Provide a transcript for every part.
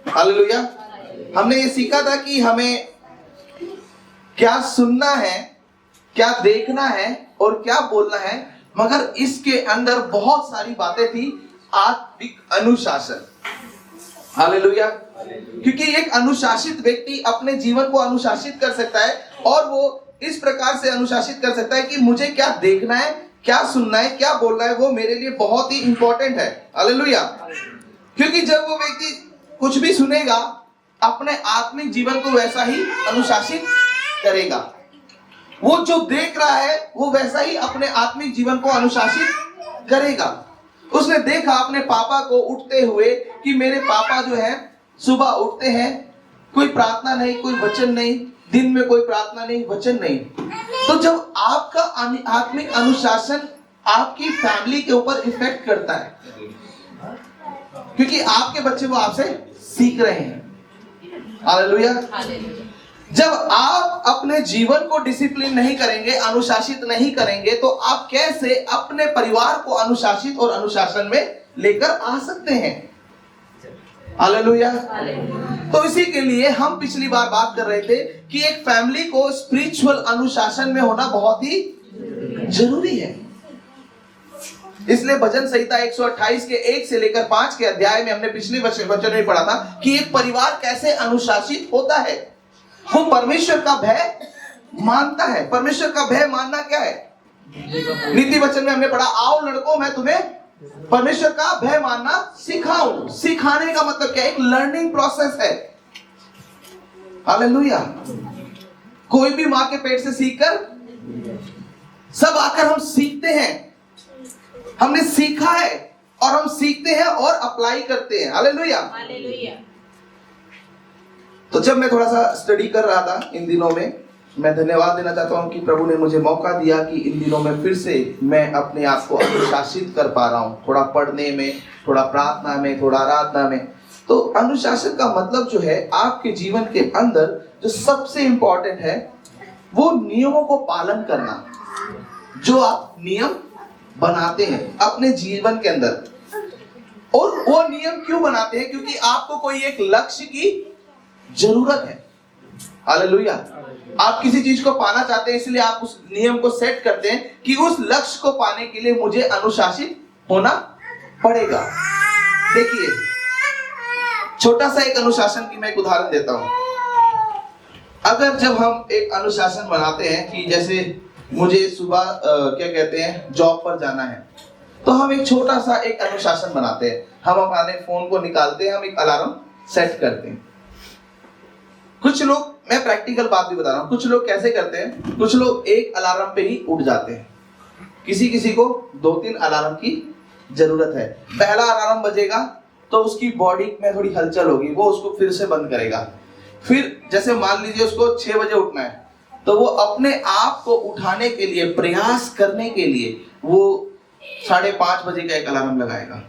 Hallelujah. हमने ये सीखा था कि हमें क्या सुनना है, क्या देखना है और क्या बोलना है, मगर इसके अंदर बहुत सारी बातें थी। आत्मिक अनुशासन। हालेलुया। क्योंकि एक अनुशासित व्यक्ति अपने जीवन को अनुशासित कर सकता है और वो इस प्रकार से अनुशासित कर सकता है कि मुझे क्या देखना है, क्या सुनना है, क्या बोलना है, वो मेरे लिए बहुत ही इंपॉर्टेंट है। हालेलुया। क्योंकि जब वो व्यक्ति कुछ भी सुनेगा, अपने आत्मिक जीवन को वैसा ही अनुशासित करेगा। वो जो देख रहा है वो वैसा ही अपने आत्मिक जीवन को अनुशासित करेगा। उसने देखा अपने पापा को उठते हुए कि मेरे पापा जो है सुबह उठते हैं, कोई प्रार्थना नहीं, कोई वचन नहीं, दिन में कोई प्रार्थना नहीं, वचन नहीं। तो जब आपका आत्मिक अनुशासन आपकी फैमिली के ऊपर इफेक्ट करता है, क्योंकि आपके बच्चे वो आपसे सीख रहे हैं। हालेलुया। जब आप अपने जीवन को डिसिप्लिन नहीं करेंगे, अनुशासित नहीं करेंगे, तो आप कैसे अपने परिवार को अनुशासित और अनुशासन में लेकर आ सकते हैं? हालेलुया। तो इसी के लिए हम पिछली बार बात कर रहे थे कि एक फैमिली को स्पिरिचुअल अनुशासन में होना बहुत ही जरूरी है। इसलिए भजन संहिता 128 के 1 से लेकर 5 के अध्याय में हमने पिछले वचन में पढ़ा था कि एक परिवार कैसे अनुशासित होता है। वो परमेश्वर का भय मानता है। परमेश्वर का भय मानना क्या है? नीति वचन में हमने पढ़ा, आओ लड़कों मैं तुम्हें परमेश्वर का भय मानना सिखाऊं। सिखाने का मतलब क्या है? एक लर्निंग प्रोसेस है। हालेलुया। कोई भी मां के पेट से सीखकर, सब आकर हम सीखते हैं। हमने सीखा है और हम सीखते हैं और अप्लाई करते हैं। हालेलुया। तो जब मैं थोड़ा सा स्टडी कर रहा था इन दिनों में, मैं धन्यवाद देना चाहता हूं कि प्रभु ने मुझे मौका दिया कि इन दिनों में फिर से मैं अपने आप को अनुशासित कर पा रहा हूं, थोड़ा पढ़ने में, थोड़ा प्रार्थना में, थोड़ा आराधना में। तो अनुशासन का मतलब जो है, आपके जीवन के अंदर जो सबसे इंपॉर्टेंट है वो नियमों को पालन करना। जो आप नियम बनाते हैं अपने जीवन के अंदर, और वो नियम क्यों बनाते हैं? क्योंकि आपको कोई एक लक्ष्य की जरूरत है। हालेलुया। आप किसी चीज को पाना चाहते हैं, इसलिए आप उस नियम को सेट करते हैं कि उस लक्ष्य को पाने के लिए मुझे अनुशासित होना पड़ेगा। देखिए, छोटा सा एक अनुशासन की मैं एक उदाहरण देता हूं। अगर जब हम एक अनुशासन बनाते हैं कि जैसे मुझे सुबह क्या कहते हैं, जॉब पर जाना है, तो हम एक छोटा सा एक अनुशासन बनाते हैं। हम अपने फोन को निकालते हैं, हम एक अलार्म सेट करते हैं। कुछ लोग, मैं प्रैक्टिकल बात भी बता रहा हूं, कुछ लोग कैसे करते हैं, कुछ लोग एक अलार्म पे ही उठ जाते हैं। किसी किसी को 2-3 अलार्म की जरूरत है। पहला अलार्म बजेगा तो उसकी बॉडी में थोड़ी हलचल होगी, वो उसको फिर से बंद करेगा। फिर जैसे मान लीजिए उसको 6 बजे उठना है, तो वो अपने आप को उठाने के लिए, प्रयास करने के लिए वो 5:30 बजे का एक अलार्म लगाएगा।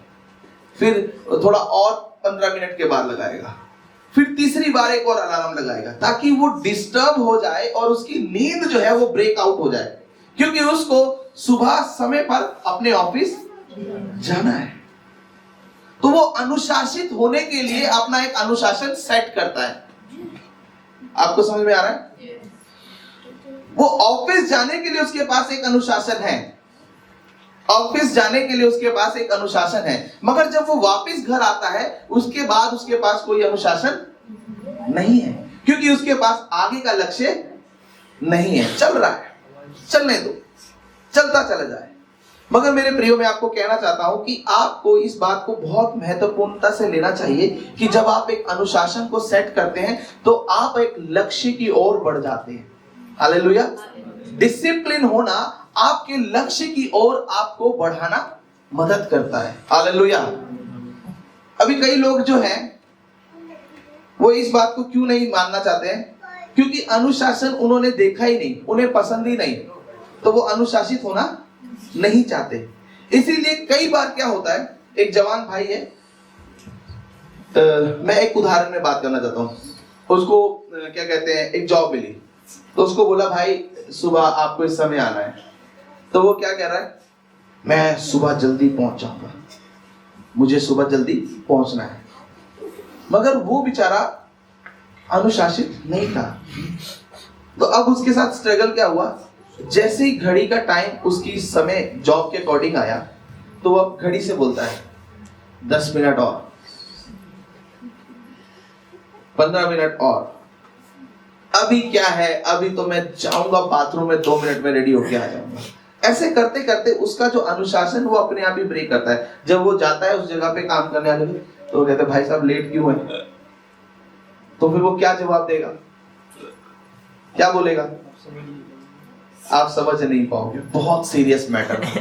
फिर थोड़ा और 15 मिनट के बाद लगाएगा। फिर तीसरी बार एक और अलार्म लगाएगा, ताकि वो डिस्टर्ब हो जाए और उसकी नींद जो है वो ब्रेकआउट हो जाए, क्योंकि उसको सुबह समय पर अपने ऑफिस जाना है। तो वो अनुशासित होने के लिए अपना एक अनुशासन सेट करता है। आपको समझ में आ रहा है? वो ऑफिस जाने के लिए उसके पास एक अनुशासन है। ऑफिस जाने के लिए उसके पास एक अनुशासन है, मगर जब वो वापस घर आता है उसके बाद उसके पास कोई अनुशासन नहीं है, क्योंकि उसके पास आगे का लक्ष्य नहीं है। चल रहा है, चलने दो, चलता चला जाए। मगर मेरे प्रियो, मैं आपको कहना चाहता हूं कि आपको इस बात को बहुत महत्वपूर्णता से लेना चाहिए कि जब आप एक अनुशासन को सेट करते हैं तो आप एक लक्ष्य की ओर बढ़ जाते हैं। हालेलुया। डिसिप्लिन होना आपके लक्ष्य की ओर आपको बढ़ाना मदद करता है। हालेलुया। अभी कई लोग जो हैं वो इस बात को क्यों नहीं मानना चाहते हैं? क्योंकि अनुशासन उन्होंने देखा ही नहीं, उन्हें पसंद ही नहीं, तो वो अनुशासित होना नहीं चाहते। इसीलिए कई बार क्या होता है, एक जवान भाई है, मैं एक उदाहरण में बात करना चाहता हूं। उसको क्या कहते हैं, एक जॉब मिली, तो उसको बोला भाई सुबह आपको इस समय आना है। तो वो क्या कह रहा है, मैं सुबह जल्दी पहुंच जाऊंगा, मुझे सुबह जल्दी पहुंचना है। मगर वो बेचारा अनुशासित नहीं था। तो अब उसके साथ स्ट्रगल क्या हुआ, जैसे ही घड़ी का टाइम उसकी समय जॉब के अकॉर्डिंग आया, तो वो अब घड़ी से बोलता है 10 मिनट और, 15 मिनट और, अभी क्या है, अभी तो मैं जाऊंगा बाथरूम में 2 मिनट में रेडी होके आ जाऊंगा। ऐसे करते करते उसका जो अनुशासन वो अपने आप ही ब्रेक करता है। जब वो जाता है उस जगह पे काम करने वाले तो वो कहते हैं भाई साहब लेट क्यों है, तो फिर वो क्या जवाब देगा, क्या बोलेगा, आप समझ नहीं पाओगे, बहुत सीरियस मैटर है,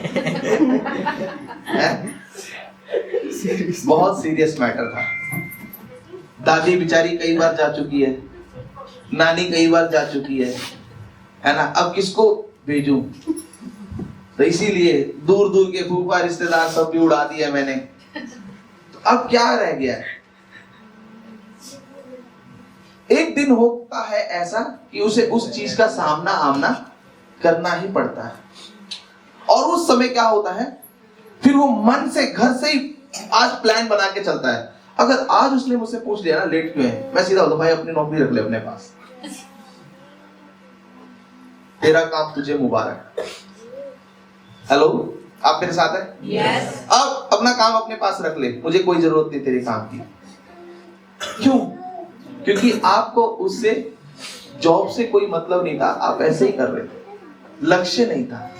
बहुत सीरियस मैटर था। दादी बेचारी कई बार जा चुकी है, नानी कई बार जा चुकी है ना, अब किसको भेजूं, तो इसीलिए दूर दूर के फूफा रिश्तेदार सब भी उड़ा दिए मैंने, तो अब क्या रह गया है। एक दिन होता है ऐसा कि उसे उस चीज का सामना आमना करना ही पड़ता है, और उस समय क्या होता है, फिर वो मन से घर से ही आज प्लान बना के चलता है। अगर आज उसने मुझसे पूछ लिया ना लेट क्यों है, मैं सीधा बोलता भाई अपनी नौकरी रख ले अपने पास, तेरा काम तुझे मुबारक। हेलो, आप मेरे साथ हैं? Yes. अब अपना काम अपने पास रख ले, मुझे कोई जरूरत नहीं तेरे काम की। क्यों? क्योंकि आपको उससे जॉब से कोई मतलब नहीं था, आप ऐसे ही कर रहे थे, लक्ष्य नहीं था।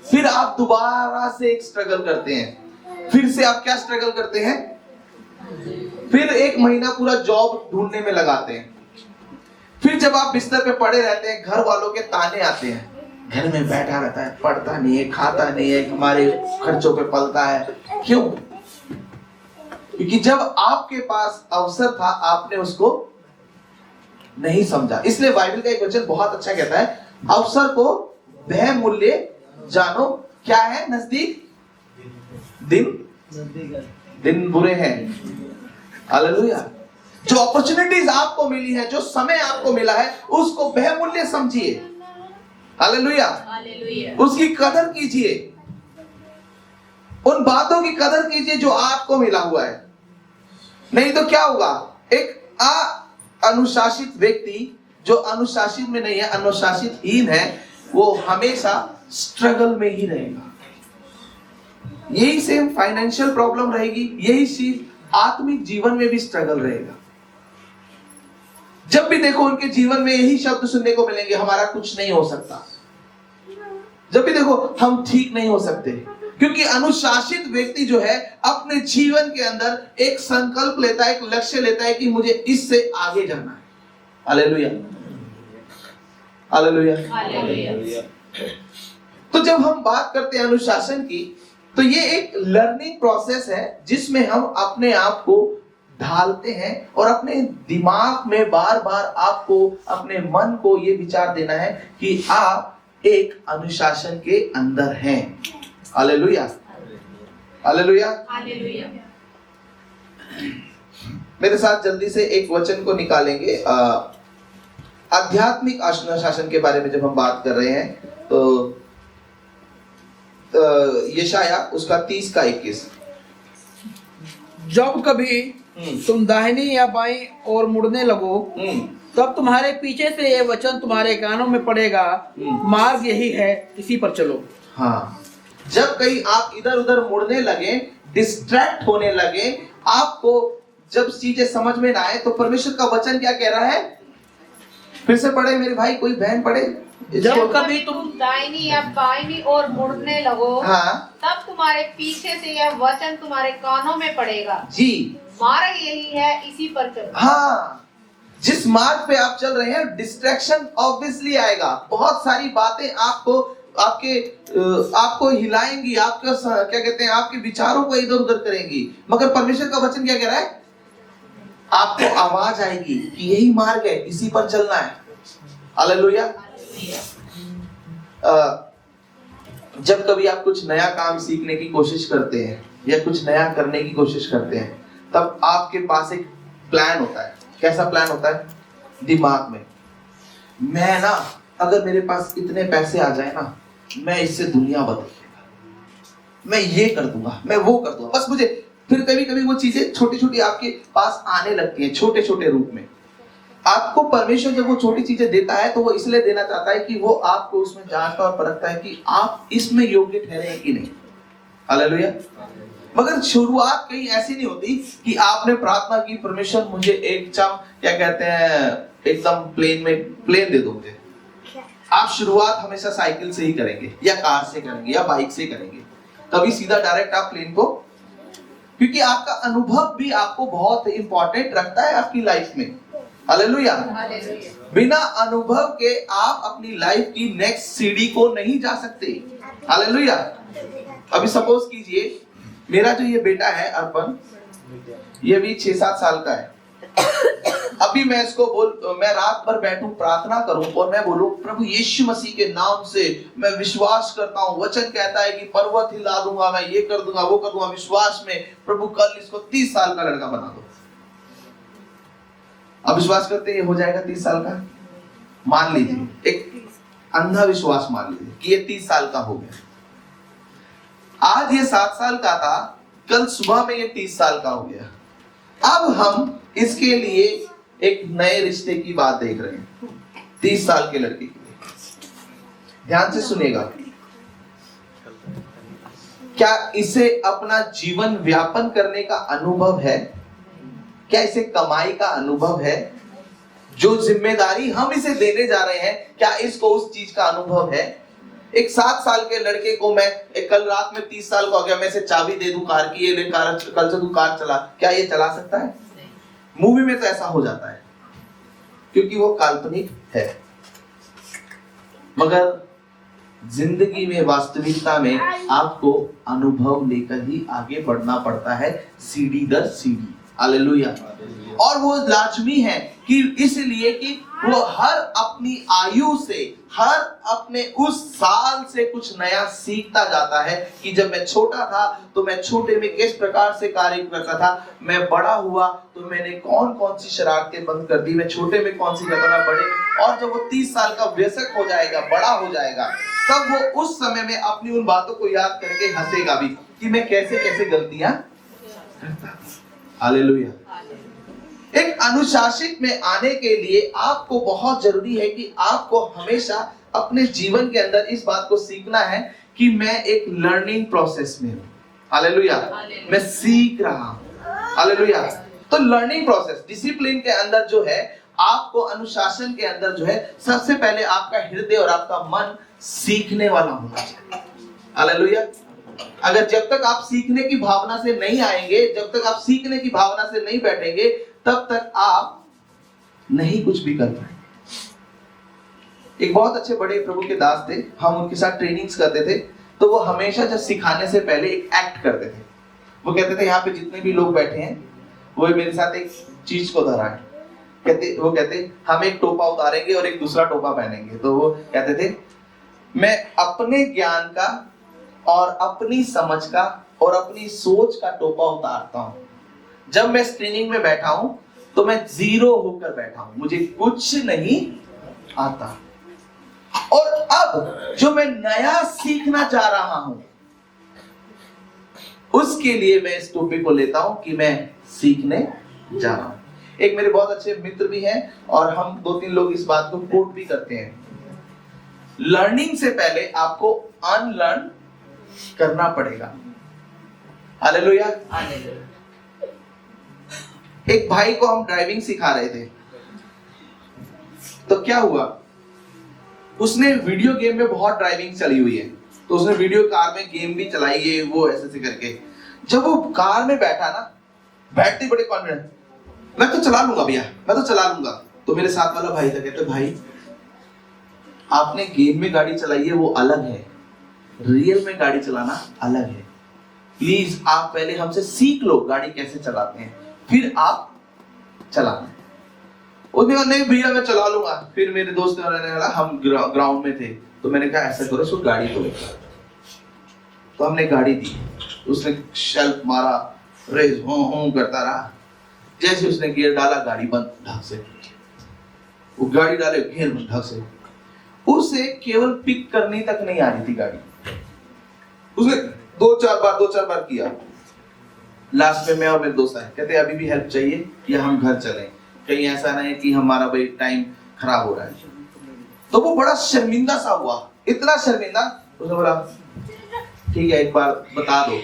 फिर आप दोबारा से एक स्ट्रगल करते हैं, फिर से आप क्या स्ट्रगल करते हैं, फिर 1 महीना पूरा जॉब ढूंढने में लगाते हैं। फिर जब आप बिस्तर पे पड़े रहते हैं, घर वालों के ताने आते हैं, घर में बैठा रहता है, पढ़ता नहीं है, खाता नहीं है, हमारे खर्चों पे पलता है। क्यों? क्योंकि जब आपके पास अवसर था आपने उसको नहीं समझा। इसलिए बाइबल का एक वचन बहुत अच्छा कहता है, अवसर को बहुमूल्य जानो, क्या है, नजदीक दिन बुरे हैं। हालेलुया। जो अपॉर्चुनिटीज आपको मिली है, जो समय आपको मिला है, उसको बहुमूल्य समझिए। हालेलुया। उसकी कदर कीजिए, उन बातों की कदर कीजिए जो आपको मिला हुआ है। नहीं तो क्या होगा, एक अनुशासित व्यक्ति जो अनुशासित में नहीं है, अनुशासित हीन है, वो हमेशा स्ट्रगल में ही रहेगा। यही सेम फाइनेंशियल प्रॉब्लम रहेगी, यही चीज आत्मिक जीवन में भी स्ट्रगल रहेगा। जब भी देखो उनके जीवन में यही शब्द सुनने को मिलेंगे, हमारा कुछ नहीं हो सकता। जब भी देखो हम ठीक नहीं हो सकते, क्योंकि अनुशासित व्यक्ति जो है अपने जीवन के अंदर एक संकल्प लेता है, एक लक्ष्य लेता है कि मुझे इससे आगे जाना है। Hallelujah, hallelujah, hallelujah. तो जब हम बात करते हैं अनुशासन की, तो ये एक लर्निंग प्रोसेस है जिसमें हम अपने आप को ढालते हैं और अपने दिमाग में बार बार आपको, अपने मन को ये विचार देना है कि आप एक अनुशासन के अंदर हैं। Hallelujah, hallelujah, hallelujah. मेरे साथ जल्दी से एक वचन को निकालेंगे। आध्यात्मिक अनुशासन के बारे में जब हम बात कर रहे हैं तो यशाया उसका 30 का 21। जब कभी तुम दाहिनी या बाईं ओर मुड़ने लगो, तब तुम्हारे पीछे से ये वचन तुम्हारे कानों में पड़ेगा, मार्ग यही है, इसी पर चलो। हाँ, जब कहीं आप इधर उधर मुड़ने लगे, डिस्ट्रैक्ट होने लगे, आपको जब चीजें समझ में ना आए, तो परमेश्वर का वचन क्या कह रहा है? फिर से पढ़े मेरे भाई, कोई बहन पढ़े। जब कभी तुम दाहिनी या बाईं ओर मुड़ने लगो, हाँ, तब तुम्हारे पीछे से यह वचन तुम्हारे कानों में पड़ेगा, जी, मार्ग यही है, इसी पर चलो। हाँ, जिस मार्ग पे आप चल रहे हैं, डिस्ट्रैक्शन ऑब्वियसली आएगा। बहुत सारी बातें आपको हिलाएंगी, आपका क्या कहते हैं, आपके विचारों को इधर उधर करेंगी। मगर परमेश्वर का वचन क्या कह रहा है? आपको आवाज आएगी कि यही मार्ग है, इसी पर चलना है। हालेलुया। जब कभी आप कुछ नया काम सीखने की कोशिश करते हैं या कुछ नया करने की कोशिश करते हैं, तब आपके पास एक प्लान होता है। कैसा प्लान होता है? दिमाग में, मैं ना, अगर मेरे पास इतने पैसे आ जाए ना, मैं इससे दुनिया बदल दूंगा, मैं ये कर दूंगा, मैं वो कर दूंगा, बस मुझे फिर कभी कभी वो चीजें छोटी छोटी आपके पास आने लगती हैं, छोटे छोटे रूप में। आपको परमेश्वर जब वो छोटी चीजें देता है तो वो इसलिए देना चाहता है कि वो आपको उसमें जांचता और परखता है कि आप इसमें योग्य ठहरे कि नहीं। हालेलुया। मगर शुरुआत कहीं ऐसी नहीं होती कि आपने प्रार्थना की, परमेश्वर मुझे क्या कहते हैं, एकदम प्लेन दे दो मुझे। आप शुरुआत हमेशा साइकिल से ही करेंगे या कार से करेंगे या बाइक से करेंगे, कभी सीधा डायरेक्ट आप प्लेन को, क्योंकि आपका अनुभव भी आपको बहुत इंपॉर्टेंट रखता है आपकी लाइफ में। हालेलुया। बिना अनुभव के आप अपनी लाइफ की नेक्स्ट सीढ़ी को नहीं जा सकते। हालेलुया। अभी सपोज कीजिए मेरा जो ये बेटा है अर्पण, ये भी 6-7 साल का है। अभी मैं इसको मैं रात भर बैठूं प्रार्थना करूं और मैं बोलूं प्रभु यीशु मसीह के नाम से मैं विश्वास करता हूं, वचन कहता है कि पर्वत हिला दूंगा, मैं ये कर दूंगा वो कर दूंगा, विश्वास में प्रभु कल इसको 30 साल का लड़का बना दो। अब विश्वास करते ये हो जाएगा 30 साल का? मान लीजिए, एक अंधा विश्वास मान लीजिए कि ये 30 साल का हो गया। आज ये 7 साल का था, कल सुबह में ये 30 साल का हो गया। अब हम इसके लिए एक नए रिश्ते की बात देख रहे हैं 30 साल के लड़के के लिए। ध्यान से सुनिएगा, क्या इसे अपना जीवन व्यापन करने का अनुभव है? क्या इसे कमाई का अनुभव है? जो जिम्मेदारी हम इसे देने जा रहे हैं, क्या इसको उस चीज का अनुभव है? एक 7 साल के लड़के को मैं कल रात में 30 साल का हो गया, मैं इसे चाबी दे दूं कार की, ये कल से तू कार चला, क्या ये चला सकता है? मूवी में तो ऐसा हो जाता है क्योंकि वो काल्पनिक है, मगर जिंदगी में वास्तविकता में आपको अनुभव लेकर ही आगे बढ़ना पड़ता है, सीढ़ी दर सीढ़ी। हालेलुया। और वो लाजमी है कि इसलिए कि वो हर अपनी आयु से, हर अपने उस साल से कुछ नया सीखता जाता है कि जब मैं छोटा था तो मैं छोटे में किस प्रकार से कार्य करता था, मैं बड़ा हुआ तो मैंने कौन कौन सी शरारतें बंद कर दी, मैं छोटे में कौन सी करता था, बड़े। और जब वो 30 साल का वयस्क हो जाएगा, बड़ा हो जाएगा, तब वो उस समय में अपनी उन बातों को याद करके हंसेगा भी कि मैं कैसे कैसे गलतियां करता था। हालेलुया। एक अनुशासित में आने के लिए आपको बहुत जरूरी है कि आपको हमेशा अपने जीवन के अंदर इस बात को सीखना है कि मैं एक लर्निंग प्रोसेस में हूं। हालेलुया। मैं सीख रहा हूं। हालेलुया। तो लर्निंग प्रोसेस, डिसिप्लिन के अंदर जो है, आपको अनुशासन के अंदर जो है, सबसे पहले आपका हृदय और आपका मन सीखने वाला होना चाहिए। हालेलुया। अगर जब तक आप सीखने की भावना से नहीं आएंगे, जब तक आप सीखने की भावना से नहीं बैठेंगे, तब तक आप नहीं कुछ भी कर पाएंगे। एक बहुत अच्छे बड़े प्रभु के दास थे, हम उनके साथ ट्रेनिंग्स करते थे, तो वो हमेशा जब सिखाने से पहले एक एक्ट करते थे। वो कहते थे यहाँ पे जितने भी लोग बैठे हैं वो मेरे साथ एक चीज को दोहराएं। वो कहते हम एक टोपा उतारेंगे और एक दूसरा टोपा पहनेंगे। तो वो कहते थे मैं अपने ज्ञान का और अपनी समझ का और अपनी सोच का टोपा उतारता हूं। जब मैं ट्रेनिंग में बैठा हूं तो मैं जीरो होकर बैठा हूं, मुझे कुछ नहीं आता। और अब जो मैं नया सीखना चाह रहा हूं, उसके लिए मैं इस टोपी को लेता हूं कि मैं सीखने जा रहा हूं। एक मेरे बहुत अच्छे मित्र भी हैं और हम 2-3 लोग इस बात को कोट भी करते हैं। लर्निंग से पहले आपको अनलर्न करना पड़ेगा। हालेलुया। एक भाई को हम ड्राइविंग सिखा रहे थे, तो क्या हुआ, उसने वीडियो गेम में बहुत ड्राइविंग चली हुई है, तो उसने वीडियो कार में गेम भी चलाई है, वो ऐसे करके। जब वो कार में बैठा ना, बैठते बड़े कॉन्फिडेंट, मैं तो चला लूंगा भैया, मैं तो चला लूंगा। तो मेरे साथ वाला भाई था, कहते भाई आपने गेम में गाड़ी चलाई है वो अलग है, रियल में गाड़ी चलाना अलग है। प्लीज आप पहले हमसे सीख लो गाड़ी कैसे चलाते हैं, फिर आप चलाना। उसने कहा नहीं भैया मैं चला लूंगा। फिर मेरे दोस्त ने कहा, हम ग्राउंड में थे, तो मैंने कहा ऐसा करो, उसको गाड़ी दो। तो हमने गाड़ी दी, उसने शेल्फ मारा, रेस हों करता रहा। जैसे उसने गियर डाला, गाड़ी बंद ढंग से, वो गाड़ी डाले गियर बंद ढंग से। उसे केवल पिक करनी तक नहीं आ रही थी गाड़ी, उसने 2-4 बार किया, लास्ट में मैं और मेरे दोस्त आए, कहते अभी भी हेल्प चाहिए या हम घर चलें, कहीं ऐसा नहीं कि हमारा भाई टाइम खराब हो रहा है। तो वो बड़ा शर्मिंदा सा हुआ, इतना शर्मिंदा, उसने बोला ठीक है एक बार बता दो।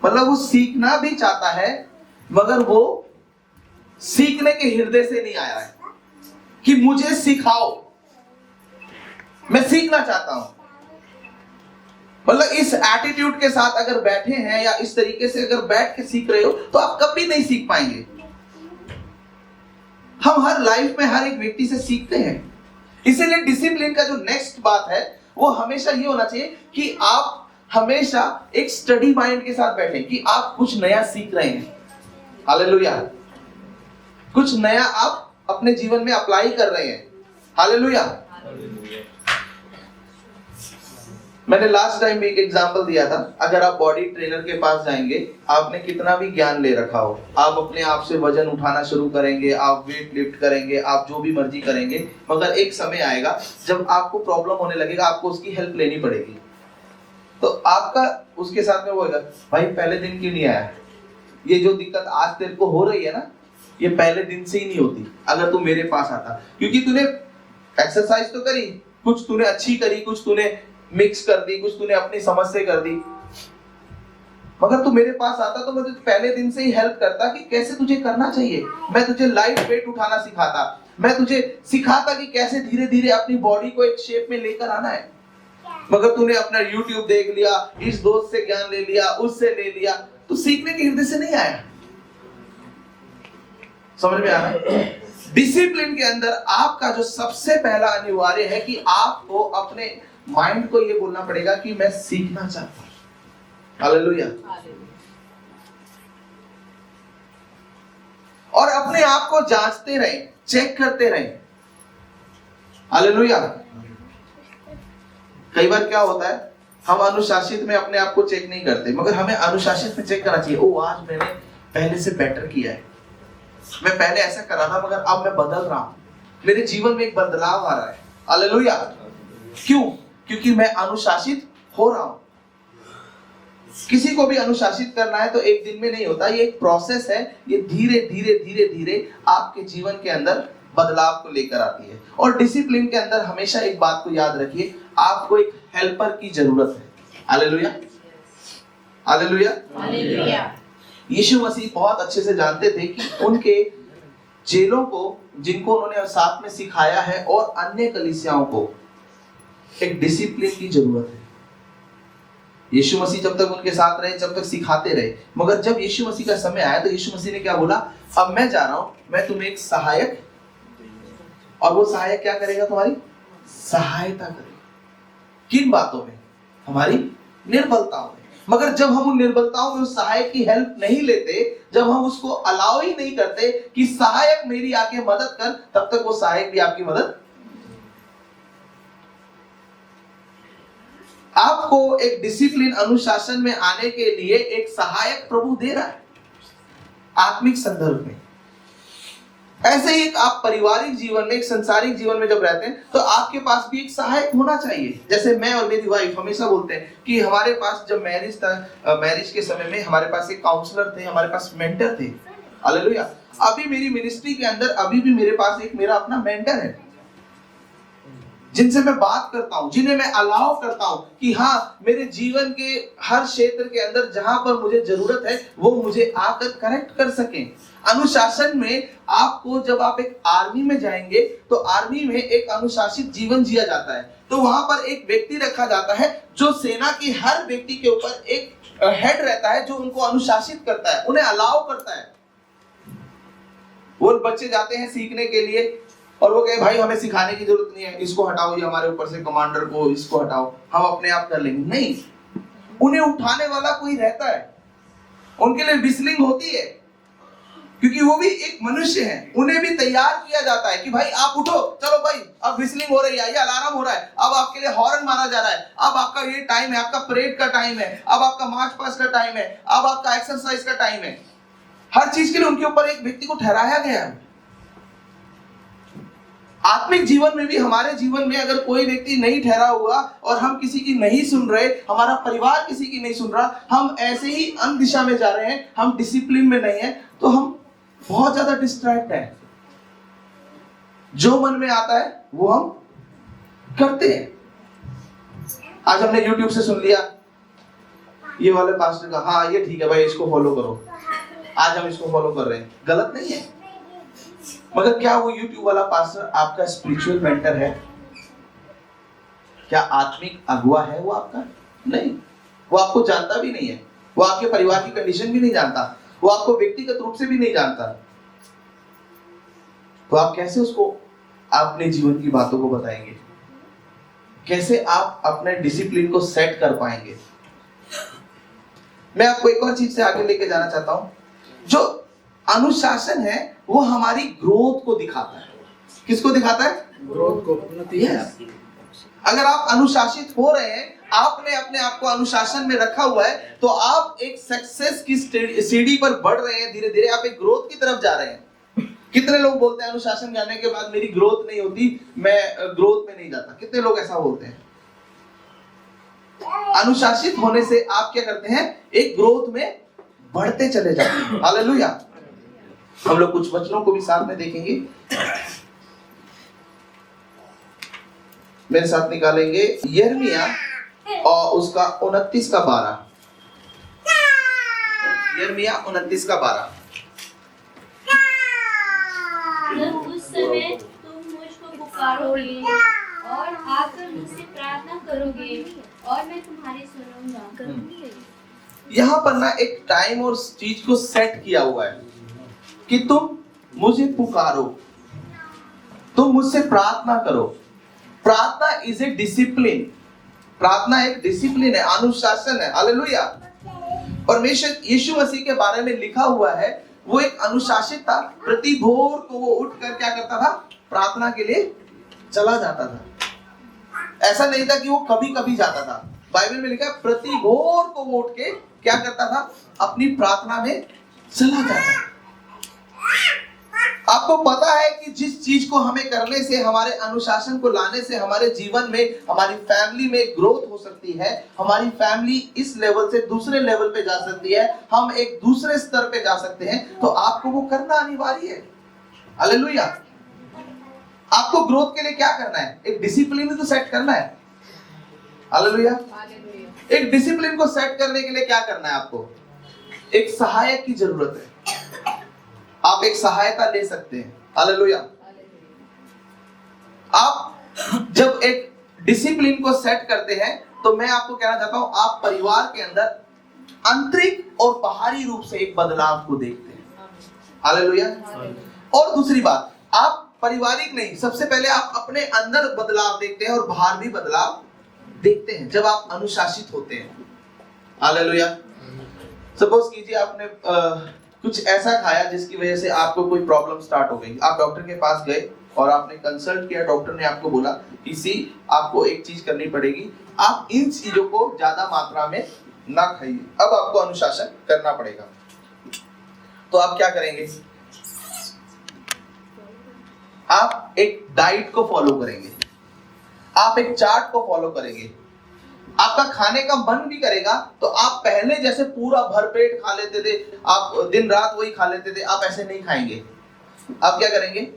मतलब वो सीखना भी चाहता है मगर वो सीखने के हृदय से नहीं आया है कि मुझे सिखाओ, मैं सीखना चाहता हूं। मतलब इस एटीट्यूड के साथ अगर बैठे हैं या इस तरीके से अगर बैठ के सीख रहे हो तो आप कभी नहीं सीख पाएंगे। हम हर लाइफ में हर एक व्यक्ति से सीखते हैं, इसीलिए डिसिप्लिन का जो नेक्स्ट बात है वो हमेशा ये होना चाहिए कि आप हमेशा एक स्टडी माइंड के साथ बैठे कि आप कुछ नया सीख रहे हैं। हालेलुया, कुछ नया आप अपने जीवन में अप्लाई कर रहे हैं। हालेलुया। मैंने लास्ट टाइम भी एक एग्जांपल दिया था, अगर आप बॉडी ट्रेनर के पास जाएंगे, आपने कितना भी ज्ञान ले रखा हो, आप अपने आप से वजन उठाना शुरू करेंगे, आप वेट लिफ्ट करेंगे, आप जो भी मर्जी करेंगे, मगर एक समय आएगा जब आपको प्रॉब्लम होने लगेगा, आपको उसकी हेल्प लेनी पड़ेगी। तो आपका उसके साथ में वो होगा, भाई पहले दिन क्यों नहीं आया, ये जो दिक्कत आज तेरे को हो रही है ना, ये पहले दिन से ही नहीं होती अगर तू मेरे पास आता, क्योंकि तूने एक्सरसाइज तो करी, कुछ तूने अच्छी करी, कुछ तूने मिक्स कर दी, कुछ तूने अपनी समझ से कर दी, मगर तू मेरे पास आता तो मैं तुझे पहले दिन से ही हेल्प करता कि कैसे तुझे करना चाहिए। मैं तुझे लाइट वेट उठाना सिखाता, मैं तुझे सिखाता कि कैसे धीरे धीरे अपनी बॉडी को एक शेप में लेकर आना है। मगर तूने अपना YouTube देख लिया, इस दोस्त से ज्ञान ले लिया, उससे ले लिया, तो सीखने के हृदय से नहीं आया। समझ में आ रहा है? डिसिप्लिन के अंदर आपका जो सबसे पहला अनिवार्य है कि आपको अपने माइंड को ये बोलना पड़ेगा कि मैं सीखना चाहता हूं। हालेलुया। और अपने आप को जांचते रहे, चेक करते रहे। हालेलुया। कई बार क्या होता है, हम अनुशासित में अपने आप को चेक नहीं करते, मगर हमें अनुशासित में चेक करना चाहिए। ओ आज मैंने पहले से बेटर किया है, मैं पहले ऐसा कर रहा था मगर अब मैं बदल रहा हूं, मेरे जीवन में एक बदलाव आ रहा है। हालेलुया। क्यों? क्योंकि मैं अनुशासित हो रहा हूं। किसी को भी अनुशासित करना है तो एक दिन में नहीं होता, ये एक प्रोसेस है, ये धीरे धीरे धीरे धीरे आपके जीवन के अंदर बदलाव को लेकर आती है। और डिसिप्लिन के अंदर हमेशा एक बात को याद रखिए, आपको एक हेल्पर की जरूरत है। Hallelujah, hallelujah, hallelujah. Yeshu Masih बहुत अच्छे से जानते थे कि उनके चेलों को, जिनको उन्होंने साथ में सिखाया है, और अन्य कलीसियाओं को एक डिसिप्लिन की जरूरत है। यीशु मसीह जब तक उनके साथ रहे, जब तक सिखाते रहे, मगर जब यीशु मसीह का समय आया तो यीशु मसीह ने क्या बोला, अब मैं जा रहा हूं, मैं तुम्हें एक सहायक, और वो सहायक क्या करेगा, तुम्हारी सहायता करेगा। किन बातों में? हमारी निर्बलताओं में। मगर जब हम उन निर्बलताओं में उस सहायक की हेल्प नहीं लेते, जब हम उसको अलाउ ही नहीं करते कि सहायक मेरी आके मदद कर, तब तक वो सहायक भी आपकी मदद। आपको एक डिसिप्लिन, अनुशासन में आने के लिए एक सहायक प्रभु दे रहा है आत्मिक संदर्भ में। ऐसे ही आप पारिवारिक जीवन में, एक संसारिक जीवन में जब रहते हैं तो आपके पास भी एक सहायक होना चाहिए। जैसे मैं और मेरी वाइफ हमेशा बोलते हैं कि हमारे पास जब मैरिज था, मैरिज के समय में हमारे पास एक काउंसलर थे, हमारे पास मेंटर थे। हालेलुया। अभी मेरी मिनिस्ट्री के अंदर अभी भी मेरे पास एक मेरा अपना मेंटर है, जिनसे मैं बात करता हूं, जिन्हें मैं अलाउ करता हूं कि हाँ, मेरे जीवन के हर क्षेत्र के अंदर जहां पर मुझे जरूरत है वो मुझे आकर करेक्ट कर सकें। अनुशासन में आपको, जब आप एक आर्मी में जाएंगे तो आर्मी में एक अनुशासित जीवन जिया जाता है, तो वहां पर एक व्यक्ति रखा जाता है जो सेना की हर व्यक्ति के ऊपर एक हेड रहता है, जो उनको अनुशासित करता है, उन्हें अलाउ करता है। वो बच्चे जाते हैं सीखने के लिए और वो कहे भाई हमें सिखाने की जरूरत नहीं है, इसको हटाओ, ये हमारे ऊपर से कमांडर को इसको हटाओ, हम अपने आप कर लेंगे। नहीं, उन्हें उठाने वाला कोई रहता है, उनके लिए विस्लिंग होती है, क्योंकि वो भी एक मनुष्य है। उन्हें भी तैयार किया जाता है कि भाई आप उठो, चलो भाई अब विस्लिंग हो रही है, ये अलार्म हो रहा है, अब आपके लिए हॉर्न मारा जा रहा है, अब आपका ये टाइम है, आपका परेड का टाइम है, अब आपका मार्च पास्ट का टाइम है, अब आपका एक्सरसाइज का टाइम है। हर चीज के लिए उनके ऊपर एक व्यक्ति को ठहराया गया है। आत्मिक जीवन में भी, हमारे जीवन में अगर कोई व्यक्ति नहीं ठहरा हुआ और हम किसी की नहीं सुन रहे, हमारा परिवार किसी की नहीं सुन रहा, हम ऐसे ही अंध दिशा में जा रहे हैं, हम डिसिप्लिन में नहीं है, तो हम बहुत ज्यादा डिस्ट्रैक्ट हैं। जो मन में आता है वो हम करते हैं। आज हमने YouTube से सुन लिया ये वाले पास्टर का, हाँ ये ठीक है भाई, इसको फॉलो करो, आज हम इसको फॉलो कर रहे हैं, गलत नहीं है। मगर क्या वो YouTube वाला पास्टर आपका स्पिरिचुअल मेंटर है? क्या आत्मिक अगुआ है वो आपका? नहीं, वो आपको जानता भी नहीं है, वो आपके परिवार की कंडीशन भी नहीं जानता, वो आपको व्यक्तिगत रूप से भी नहीं जानता, तो आप कैसे उसको अपने जीवन की बातों को बताएंगे? कैसे आप अपने डिसिप्लिन को सेट कर पाएंगे? मैं आपको एक और चीज से आगे लेके जाना चाहता हूं। जो अनुशासन है वो हमारी ग्रोथ को दिखाता है। किसको दिखाता है? ग्रोथ को, उन्नति। yes. अगर आप अनुशासित हो रहे हैं, आपने अपने आप को अनुशासन में रखा हुआ है, तो आप एक सक्सेस की सीढ़ी पर बढ़ रहे हैं। धीरे धीरे आप एक ग्रोथ की तरफ जा रहे हैं। कितने लोग बोलते हैं अनुशासन जाने के बाद मेरी ग्रोथ नहीं होती, मैं ग्रोथ में नहीं जाता? कितने लोग ऐसा बोलते हैं? अनुशासित होने से आप क्या करते हैं? एक ग्रोथ में बढ़ते चले जाते हैं। हालेलुया। हम लोग कुछ वचनों को भी साथ में देखेंगे। मेरे साथ निकालेंगे यिर्मयाह और उसका 29 का 12। यिर्मयाह 29 का 12। जब उस समय तुम मुझको पुकारोगे और आकर मुझसे प्रार्थना करोगे और मैं तुम्हारी सुनूंगा। यहाँ पर ना एक टाइम और चीज को सेट किया हुआ है कि तुम मुझे पुकारो, तुम मुझसे प्रार्थना करो। प्रार्थना इज ए डिसिप्लिन। प्रार्थना एक डिसिप्लिन है, अनुशासन है। हालेलुया। परमेश्वर यीशु मसीह के बारे में लिखा हुआ है, वो एक अनुशासित था। प्रति भोर को वो उठकर क्या करता था? प्रार्थना के लिए चला जाता था। ऐसा नहीं था कि वो कभी कभी जाता था। बाइबल में लिखा है प्रति भोर को वो उठ के क्या करता था? अपनी प्रार्थना में चला जाता था। आपको पता है कि जिस चीज को हमें करने से, हमारे अनुशासन को लाने से हमारे जीवन में, हमारी फैमिली में ग्रोथ हो सकती है। हमारी फैमिली इस लेवल से दूसरे लेवल पे जा सकती है, हम एक दूसरे स्तर पे जा सकते हैं, तो आपको वो करना अनिवार्य है। हालेलुया। आपको ग्रोथ के लिए क्या करना है? एक डिसिप्लिन तो सेट करना है। हालेलुया। एक डिसिप्लिन को सेट करने के लिए क्या करना है? आपको एक सहायक की जरूरत है। आप एक सहायता ले सकते हैं। हालेलुया। आप जब एक डिसिप्लिन को सेट करते हैं, तो मैं आपको कहना चाहता हूं, आप परिवार के अंदर आंतरिक और बाहरी रूप से एक बदलाव को देखते हैं। हालेलुया। और दूसरी बात, आप पारिवारिक नहीं, सबसे पहले आप अपने अंदर बदलाव देखते हैं और बाहर भी बदलाव देखते हैं जब आप अनुशासित होते हैं। हालेलुया। सपोज कीजिए आपने कुछ ऐसा खाया जिसकी वजह से आपको कोई प्रॉब्लम स्टार्ट हो गई। आप डॉक्टर के पास गए और आपने कंसल्ट किया, डॉक्टर ने आपको बोला कि आपको एक चीज करनी पड़ेगी, आप इन चीजों को ज्यादा मात्रा में ना खाइए, अब आपको अनुशासन करना पड़ेगा। तो आप क्या करेंगे? आप एक डाइट को फॉलो करेंगे, आप एक चार्ट को फॉलो करेंगे। आपका खाने का मन भी करेगा तो आप पहले जैसे पूरा भरपेट खा लेते थे, आप दिन रात वही खा लेते थे, आप ऐसे नहीं खाएंगे। आप क्या करेंगे?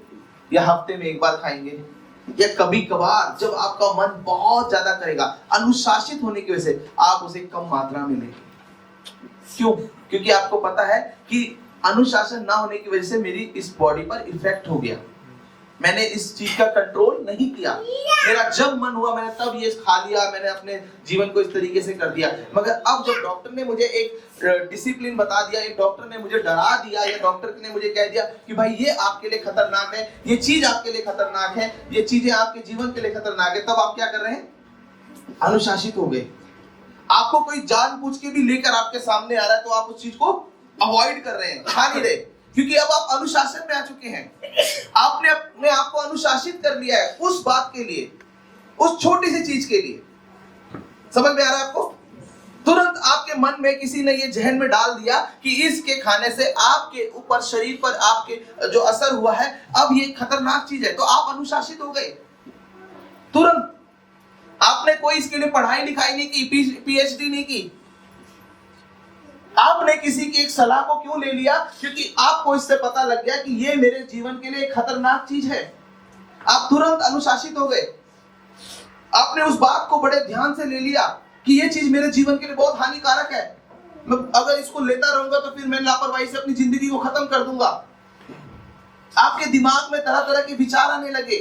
या हफ्ते में एक बार खाएंगे, या कभी कभार जब आपका मन बहुत ज्यादा करेगा। अनुशासित होने की वजह से आप उसे कम मात्रा में लेंगे। क्यों? क्योंकि आपको पता है कि अनुशासन ना होने की वजह से मेरी इस बॉडी पर इफेक्ट हो गया, मैंने इस चीज का कंट्रोल नहीं किया, मेरा जब मन हुआ मैंने तब ये खा लिया, मैंने अपने जीवन को इस तरीके से कर दिया। मगर अब जब डॉक्टर ने मुझे एक डिसिप्लिन बता दिया, एक डॉक्टर ने मुझे डरा दिया, या डॉक्टर ने मुझे कह दिया कि भाई ये आपके लिए खतरनाक है, ये चीज आपके लिए खतरनाक है, ये चीजें आपके जीवन के लिए खतरनाक है, तब आप क्या कर रहे हैं? अनुशासित हो गए। आपको कोई जानबूझ के भी लेकर आपके सामने आ रहा है तो आप उस चीज को अवॉइड कर रहे हैं, खा नहीं रहे, क्योंकि अब आप अनुशासन में आ चुके हैं। आपने अपने आप को अनुशासित कर लिया है उस बात के लिए, उस छोटी सी चीज के लिए। समझ में आ रहा है आपको? तुरंत आपके मन में किसी ने ये जहन में डाल दिया कि इसके खाने से आपके ऊपर, शरीर पर आपके जो असर हुआ है, अब ये खतरनाक चीज है, तो आप अनुशासित हो गए तुरंत। आपने कोई इसके लिए पढ़ाई लिखाई नहीं की, पीएचडी नहीं की, आपने किसी की एक सलाह को क्यों ले लिया? क्योंकि आपको इससे पता लग गया कि ये मेरे जीवन के लिए एक खतरनाक चीज है। आप तुरंत अनुशासित हो गए। आपने उस बात को बड़े ध्यान से ले लिया कि ये चीज मेरे जीवन के लिए बहुत हानिकारक है, मैं अगर इसको लेता रहूंगा तो फिर मैं लापरवाही से अपनी जिंदगी को खत्म कर दूंगा। आपके दिमाग में तरह तरह के विचार आने लगे।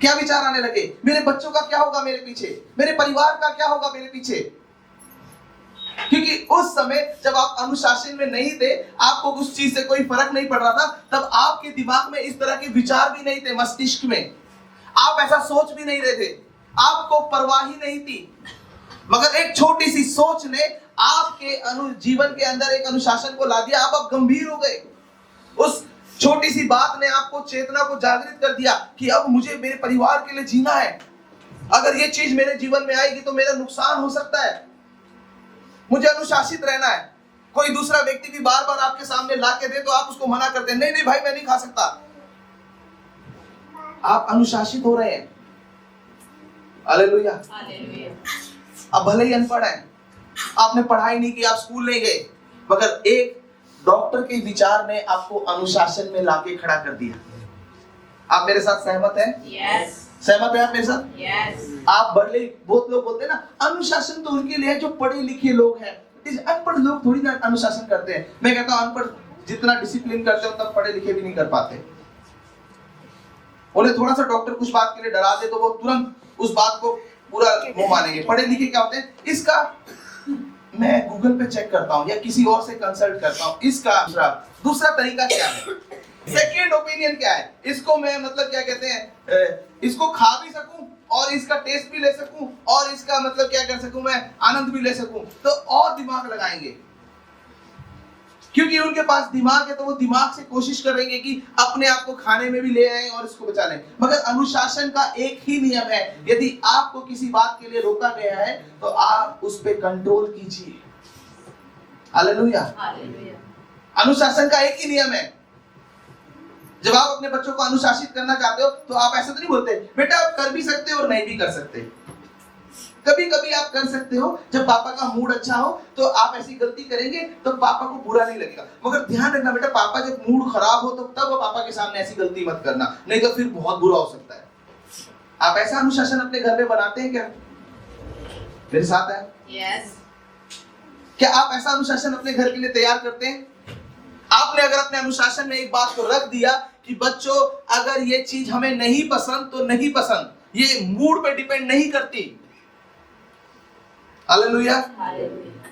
क्या विचार आने लगे? मेरे बच्चों का क्या होगा मेरे पीछे, मेरे परिवार का क्या होगा मेरे पीछे। क्योंकि उस समय जब आप अनुशासन में नहीं थे, आपको उस चीज से कोई फर्क नहीं पड़ रहा था, तब आपके दिमाग में इस तरह के विचार भी नहीं थे, मस्तिष्क में आप ऐसा सोच भी नहीं रहे थे, आपको परवाह ही नहीं थी। मगर एक छोटी सी सोच ने आपके जीवन के अंदर एक अनुशासन को ला दिया। आप गंभीर हो गए। उस छोटी सी बात ने आपको चेतना को जागृत कर दिया कि अब मुझे मेरे परिवार के लिए जीना है। अगर ये चीज मेरे जीवन में आएगी तो मेरा नुकसान हो सकता है, मुझे अनुशासित रहना है। कोई दूसरा व्यक्ति भी बार बार आपके सामने ला के दे तो आप उसको मना करते हैं, नहीं नहीं भाई मैं नहीं खा सकता। आप अनुशासित हो रहे हैं। हालेलुया। अब भले ही अनपढ़ हैं, आपने पढ़ाई नहीं की, आप स्कूल नहीं गए, मगर एक डॉक्टर के विचार ने आपको अनुशासन में लाके खड़ा कर दिया। आप मेरे साथ सहमत हैं? Yes. सहमत है आप मेरे साथ? Yes. आप बड़े, बहुत लोग बोलते हैं ना अनुशासन तो उनके लिए है जो पढ़े लिखे लोग हैं, अनपढ़ लोग थोड़ी ना अनुशासन करते हैं। मैं कहता हूं अनपढ़ जितना डिसिप्लिन करते हैं उतना पढ़े लिखे भी नहीं कर पाते। उन्हें थोड़ा सा डॉक्टर कुछ बात के लिए डरा दे तो वो तुरंत उस बात को पूरा वो मानेंगे। पढ़े लिखे क्या होते हैं, इसका मैं गूगल पे चेक करता हूं या किसी और से कंसल्ट करता हूं, इसका दूसरा तरीका क्या है, सेकेंड ओपिनियन क्या है, इसको मैं मतलब क्या कहते हैं, इसको खा भी सकूं और इसका टेस्ट भी ले सकूं और इसका मतलब क्या कर सकूं, मैं आनंद भी ले सकूं, तो और दिमाग लगाएंगे। क्योंकि उनके पास दिमाग है तो वो दिमाग से कोशिश करेंगे कि अपने आप को खाने में भी ले आए और इसको बचा लें। मगर अनुशासन का एक ही नियम है, यदि आपको किसी बात के लिए रोका गया है तो आप उस पर कंट्रोल कीजिए। हालेलुया। अनुशासन का एक ही नियम है। जब आप अपने बच्चों को अनुशासित करना चाहते हो तो आप ऐसा तो नहीं बोलते बेटा आप कर भी सकते हो और नहीं भी कर सकते। कभी कभी आप कर सकते हो, जब पापा का मूड अच्छा हो तो आप ऐसी गलती करेंगे तो पापा को बुरा नहीं लगेगा। मगर ध्यान रखना बेटा, पापा जब मूड खराब हो तो तब पापा के सामने ऐसी गलती मत करना, नहीं तो फिर बहुत बुरा हो सकता है। आप ऐसा अनुशासन अपने घर में बनाते हैं क्या? मेरे साथ है? Yes. क्या आप ऐसा अनुशासन अपने घर के लिए तैयार करते हैं? आपने अगर अपने अनुशासन में एक बात को रख दिया कि बच्चों अगर ये चीज हमें नहीं पसंद तो नहीं पसंद, ये मूड पे डिपेंड नहीं करती। हालेलुया।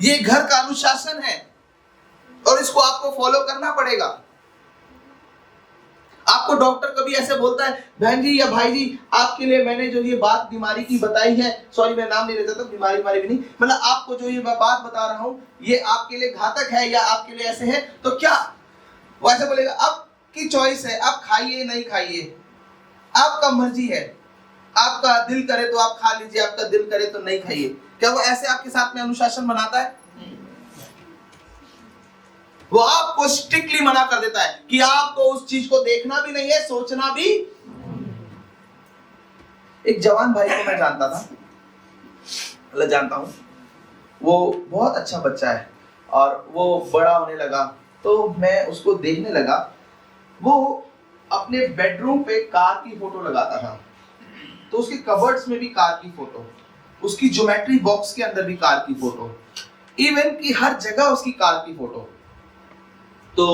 ये घर का अनुशासन है और इसको आपको फॉलो करना पड़ेगा। आपको डॉक्टर कभी ऐसे बोलता है बहन जी या भाई जी आपके लिए मैंने जो ये बात बीमारी की बताई है, सॉरी मैं नाम नहीं लेता था, बीमारी भी नहीं, मतलब आपको जो ये मैं बात बता रहा हूं ये आपके लिए घातक है या आपके लिए ऐसे है, तो क्या वो ऐसे बोलेगा आपकी चॉइस है, आप खाइए नहीं खाइए, आपका मर्जी है, आपका दिल करे तो आप खा लीजिए, आपका दिल करे तो नहीं खाइए। क्या वो ऐसे आपके साथ में अनुशासन बनाता है? वो आपको स्ट्रिक्टली मना कर देता है कि आपको उस चीज को देखना भी नहीं है, सोचना भी। एक जवान भाई को मैं जानता था, मतलब जानता हूं, वो बहुत अच्छा बच्चा है और वो बड़ा होने लगा तो मैं उसको देखने लगा, वो अपने बेडरूम पे कार की फोटो लगाता था, तो उसके कबर्ड्स में भी कार की फोटो, उसकी ज्योमेट्री बॉक्स के अंदर भी कार की फोटो, इवन की हर जगह उसकी कार की फोटो। तो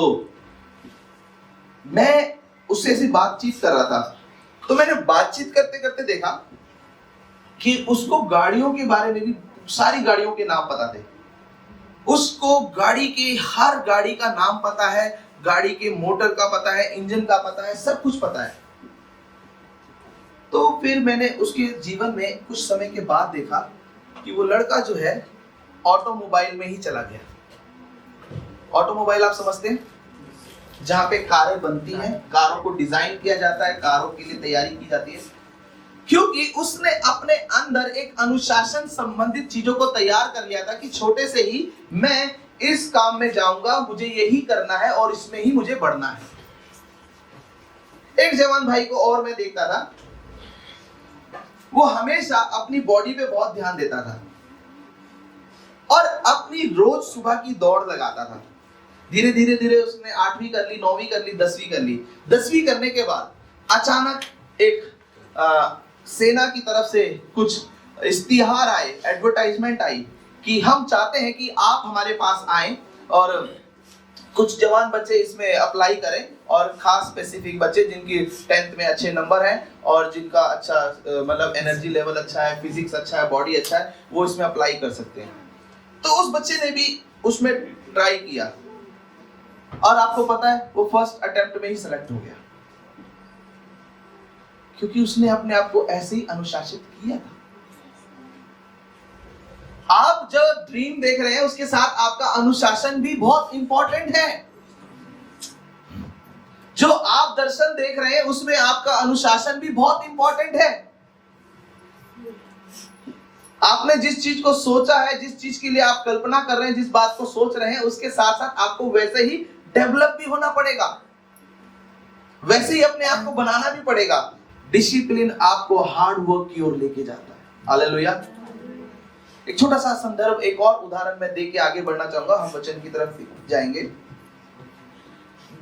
मैं उससे ऐसी बातचीत कर रहा था, तो मैंने बातचीत करते करते देखा कि उसको गाड़ियों के बारे में भी सारी गाड़ियों के नाम पता थे। उसको गाड़ी के हर गाड़ी का नाम पता है, गाड़ी के मोटर का पता है, इंजन का पता है, सब कुछ पता है। तो फिर मैंने उसके जीवन में कुछ समय के बाद देखा कि वो लड़का जो है ऑटोमोबाइल में ही चला गया। ऑटोमोबाइल आप समझते हैं, जहां पे कारें बनती हैं, कारों को डिजाइन किया जाता है, कारों के लिए तैयारी की जाती है। क्योंकि उसने अपने अंदर एक अनुशासन संबंधित चीजों को तैयार कर लिया था कि छोटे से ही मैं इस काम में जाऊंगा, मुझे यही करना है और इसमें ही मुझे बढ़ना है। एक जवान भाई को और मैं देखता था, वो हमेशा अपनी बॉडी पे बहुत ध्यान देता था और अपनी रोज सुबह की दौड़ लगाता था। धीरे धीरे धीरे उसने 8वीं कर ली, 9वीं कर ली, 10वीं कर ली। 10वीं करने के बाद अचानक एक सेना की तरफ से कुछ इश्तिहार आए, एडवर्टाइजमेंट आई कि हम चाहते हैं कि आप हमारे पास आएं और कुछ जवान बच्चे इसमें अप्लाई करें, और खास स्पेसिफिक बच्चे जिनकी 10th में अच्छे नंबर हैं और जिनका अच्छा मतलब एनर्जी लेवल अच्छा है, फिजिक्स अच्छा है, बॉडी अच्छा है, वो इसमें अप्लाई कर सकते हैं। तो उस बच्चे ने भी उसमें ट्राई किया और आपको पता है वो फर्स्ट अटेम्प्ट में ही सिलेक्ट हो गया, क्योंकि उसने अपने आप को ऐसे ही अनुशासित किया था। आप जो ड्रीम देख रहे हैं उसके साथ आपका अनुशासन भी बहुत इंपॉर्टेंट है। जो आप दर्शन देख रहे हैं उसमें आपका अनुशासन भी बहुत इंपॉर्टेंट है। आपने जिस चीज को सोचा है, जिस चीज के लिए आप कल्पना कर रहे हैं, जिस बात को सोच रहे हैं, उसके साथ साथ आपको वैसे ही डेवलप भी होना पड़ेगा, वैसे ही अपने आप को बनाना भी पड़ेगा। डिसिप्लिन आपको हार्ड वर्क की ओर लेके जाता है। हालेलुया। एक छोटा सा संदर्भ, एक और उदाहरण मैं दे के आगे बढ़ना चाहूंगा, हम वचन की तरफ जाएंगे।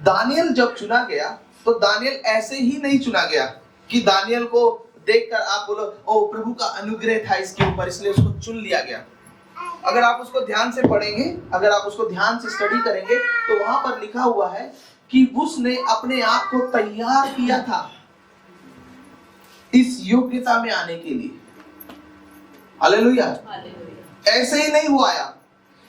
दानियल जब चुना गया तो दानियल ऐसे ही नहीं चुना गया कि दानियल को देखकर आप बोलो ओ प्रभु का अनुग्रह था इसके ऊपर इसलिए उसको चुन लिया गया। अगर आप उसको ध्यान से पढ़ेंगे, अगर आप उसको ध्यान से स्टडी करेंगे तो वहां पर लिखा हुआ है कि उसने अपने आप को तैयार किया था इस योग्यता में आने के लिए। हालेलुया। ऐसे ही नहीं हुआ आया।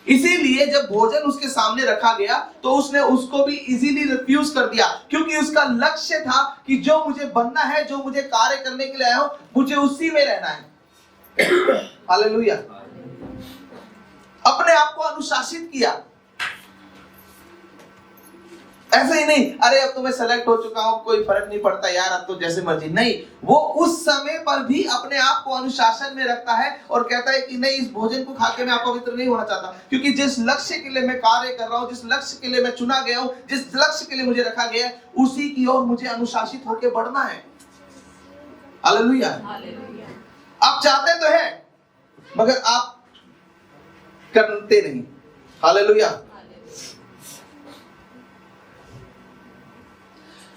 इसीलिए जब भोजन उसके सामने रखा गया तो उसने उसको भी इजीली रिफ्यूज कर दिया, क्योंकि उसका लक्ष्य था कि जो मुझे बनना है, जो मुझे कार्य करने के लिए आया हूं, मुझे उसी में रहना है। हालेलुया। अपने आप को अनुशासित किया। ऐसे ही नहीं अरे अब तो मैं सेलेक्ट हो चुका हूं, कोई फर्क नहीं पड़ता यार, अब तो जैसे मर्जी। नहीं, वो उस समय पर भी अपने आप को अनुशासन में रखता है और कहता है कि नहीं, इस भोजन को खा के मैं अपवित्र नहीं होना चाहता, क्योंकि जिस लक्ष्य के लिए मैं कार्य कर रहा हूं, जिस लक्ष्य के लिए मैं चुना गया हूं, जिस लक्ष्य के लिए मुझे रखा गया है, उसी की ओर मुझे अनुशासित होकर बढ़ना है। हालेलुया। आप चाहते तो है मगर आप करते नहीं। हालेलुया।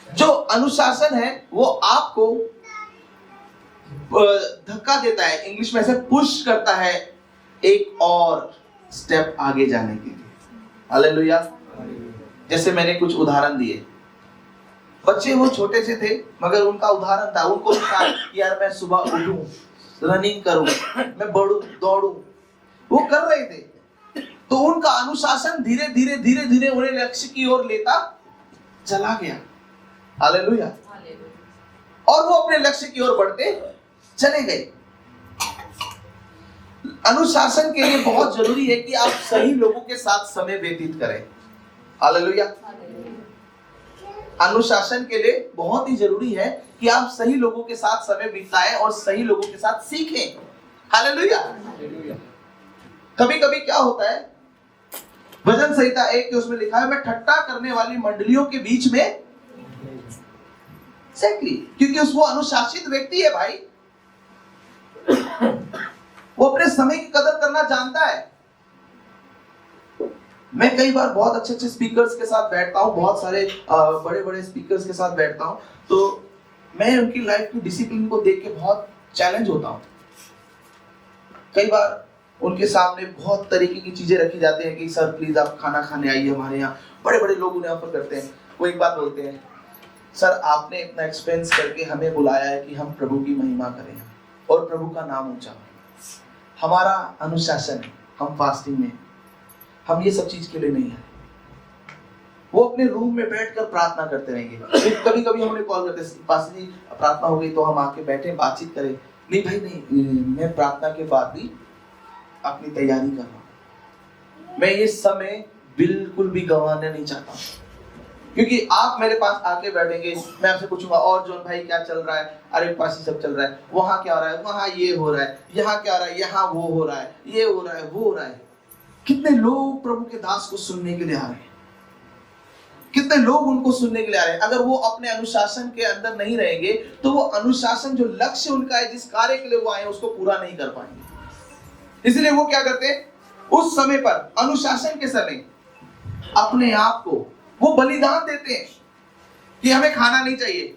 जो अनुशासन है वो आपको धक्का देता है, इंग्लिश में से पुश करता है एक और स्टेप आगे जाने के लिए। हालेलुया। जैसे मैंने कुछ उदाहरण दिए, बच्चे वो छोटे से थे मगर उनका उदाहरण था, उनको था यार मैं सुबह उठूं, रनिंग करूं, मैं बढ़ूं, दौड़ूं, वो कर रहे थे। तो उनका अनुशासन धीरे धीरे धीरे धीरे उन्हें लक्ष्य की ओर लेता चला गया। हालेलुया। और वो अपने लक्ष्य की ओर बढ़ते चले गए। अनुशासन के लिए बहुत जरूरी है कि आप सही लोगों के साथ समय व्यतीत करें। हालेलुया। अनुशासन के लिए बहुत ही जरूरी है कि आप सही लोगों के साथ समय बिताएं और सही लोगों के साथ सीखें। हालेलुया। कभी कभी क्या होता है, भजन संहिता 1 के उसमें लिखा है, मैं ठट्टा करने वाली मंडलियों के बीच में, क्योंकि वो अनुशासित व्यक्ति है भाई, वो अपने समय की कदर करना जानता है। मैं कई बार बहुत अच्छे अच्छे स्पीकर्स के साथ बैठता हूँ, बहुत सारे बड़े बड़े स्पीकर्स के साथ बैठता हूँ, तो मैं उनकी लाइफ की डिसिप्लिन को देख के बहुत चैलेंज होता हूँ। कई बार उनके सामने बहुत तरीके की चीजें रखी जाती हैं कि सर प्लीज आप खाना खाने आइए हमारे यहाँ। बड़े बड़े लोग उन्हें ऑफर करते हैं। वो एक बात बोलते हैं, सर आपने इतना एक्सपेंस करके हमें बुलाया है कि हम प्रभु की महिमा करें और प्रभु का नाम ऊंचा हो। हमारा अनुशासन है, हम फास्टिंग में, हम ये सब चीज के लिए नहीं है। वो अपने रूम में बैठकर प्रार्थना करते रहेंगे। कभी कभी हम उन्हें कॉल करते हैं, पास्टर जी प्रार्थना हो गई तो हम आके बैठे बातचीत करें। नहीं भाई नहीं, मैं प्रार्थना के बाद भी अपनी तैयारी कर रहा हूँ, मैं ये समय बिल्कुल भी गंवाना नहीं चाहता। क्योंकि आप मेरे पास आके बैठेंगे, मैं आपसे पूछूंगा और जॉन भाई क्या चल रहा है, अरे पास ही सब चल रहा है, वहां क्या हो रहा है, वहां ये हो रहा है, यहाँ क्या हो रहा है, यहाँ वो हो रहा है, ये हो रहा है, वो हो रहा है। कितने लोग प्रभु के दास को सुनने के लिए आ रहे हैं, कितने लोग उनको सुनने के लिए आ रहे हैं। अगर वो अपने अनुशासन के अंदर नहीं रहेंगे तो वो अनुशासन जो लक्ष्य उनका है, जिस कार्य के लिए वो आए हैं, उसको पूरा नहीं कर पाएंगे। इसलिए वो क्या करते हैं, उस समय पर अनुशासन के समय अपने आप को वो बलिदान देते हैं कि हमें खाना नहीं चाहिए।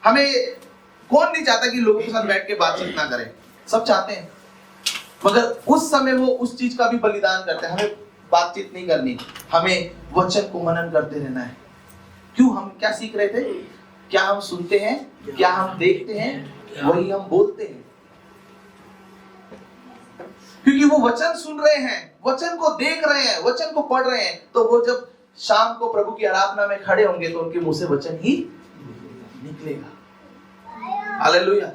हमें कौन नहीं चाहता कि लोगों के साथ बैठ के बातचीत ना करें, सब चाहते हैं, मगर उस समय वो उस चीज का भी बलिदान करते हैं। हमें बातचीत नहीं करनी, हमें वचन को मनन करते रहना है। क्यों, हम क्या सीख रहे थे, क्या हम सुनते हैं, क्या हम देखते हैं, वही हम बोलते हैं। क्योंकि वो वचन सुन रहे हैं, वचन को देख रहे हैं, वचन को पढ़ रहे हैं, तो वो जब शाम को प्रभु की आराधना में खड़े होंगे तो उनके मुंह से वचन ही निकलेगा। हालेलुया।